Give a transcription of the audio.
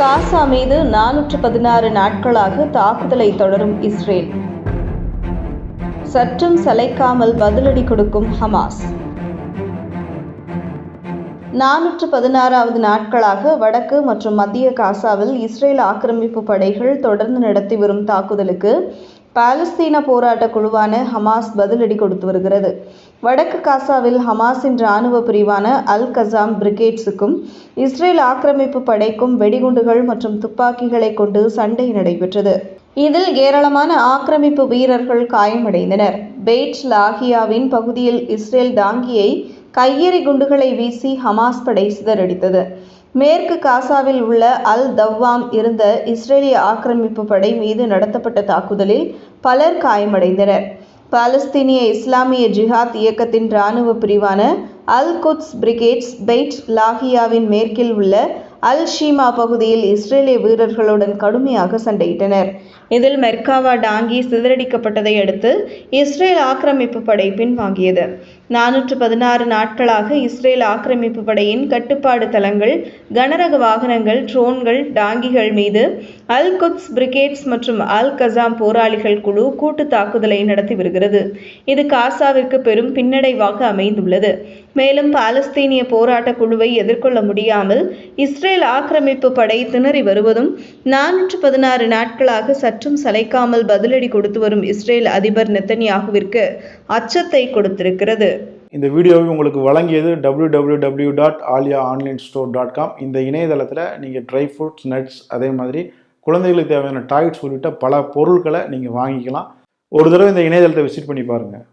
காசா மீது 416 நாட்களாக தாக்குதலை தொடரும் இஸ்ரேல். சற்றும் சளைக்காமல் பதிலடி கொடுக்கும் ஹமாஸ். 416வது நாட்களாக வடக்கு மற்றும் மத்திய காசாவில் இஸ்ரேல் ஆக்கிரமிப்பு படைகள் தொடர்ந்து நடத்தி வரும் தாக்குதலுக்கு பாலஸ்தீன போராட்ட குழுவான ஹமாஸ் பதிலடி கொடுத்து வருகிறது. வடக்கு காசாவில் ஹமாஸின் இராணுவ பிரிவான அல் கசாம் பிரிகேட்ஸுக்கும் இஸ்ரேல் ஆக்கிரமிப்பு படைக்கும் வெடிகுண்டுகள் மற்றும் துப்பாக்கிகளை கொண்டு சண்டை நடைபெற்றது. இதில் ஏராளமான ஆக்கிரமிப்பு வீரர்கள் காயமடைந்தனர். பெய்ட் லாகியாவின் பகுதியில் இஸ்ரேல் டாங்கியை கையெறி குண்டுகளை வீசி ஹமாஸ் படை சிதறடித்தது. மேற்கு காசாவில் உள்ள அல் தவ்வாம் இருந்த இஸ்ரேலிய ஆக்கிரமிப்பு படை மீது நடத்தப்பட்ட தாக்குதலில் பலர் காயமடைந்தனர். பாலஸ்தீனிய இஸ்லாமிய ஜிஹாத் இயக்கத்தின் இராணுவ பிரிவான அல் குத்ஸ் பிரிகேட்ஸ் பெய்ட் லாகியாவின் மேற்கில் உள்ள அல் ஷீமா பகுதியில் இஸ்ரேலிய வீரர்களுடன் கடுமையாக சண்டையிட்டனர். இதில் மெர்காவா டாங்கி சிதறடிக்கப்பட்டதை அடுத்து இஸ்ரேல் ஆக்கிரமிப்பு படை பின்வாங்கியது. 416 நாட்களாக இஸ்ரேல் ஆக்கிரமிப்பு படையின் கட்டுப்பாடு தளங்கள், கனரக வாகனங்கள், ட்ரோன்கள், டாங்கிகள் மீது அல் குத்ஸ் பிரிகேட்ஸ் மற்றும் அல் கசாம் போராளிகள் குழு கூட்டு தாக்குதலை நடத்தி வருகிறது. இது காசாவிற்கு பெரும் பின்னடைவாக அமைந்துள்ளது. மேலும் பாலஸ்தீனிய போராட்ட குழுவை எதிர்கொள்ள முடியாமல் இஸ்ரேல் ஆக்கிரமிப்பு படை திணறி வருவதும் 416 நாட்களாக சற்றும் சளைக்காமல் பதிலடி கொடுத்து வரும் இஸ்ரேல் அதிபர் நெத்தன்யாகுவிற்கு அச்சத்தை கொடுத்திருக்கிறது. இந்த வீடியோவை உங்களுக்கு வழங்கியது www.aliaonlinestore.com. இந்த இணையதளத்தில் நீங்கள் ட்ரை ஃப்ரூட்ஸ், நட்ஸ், அதே மாதிரி குழந்தைகளுக்கு தேவையான டாய்ஸ் உள்ளிட்ட பல பொருட்களை நீங்கள் வாங்கிக்கலாம். ஒரு தடவை இந்த இணையதளத்தை விசிட் பண்ணி பாருங்கள்.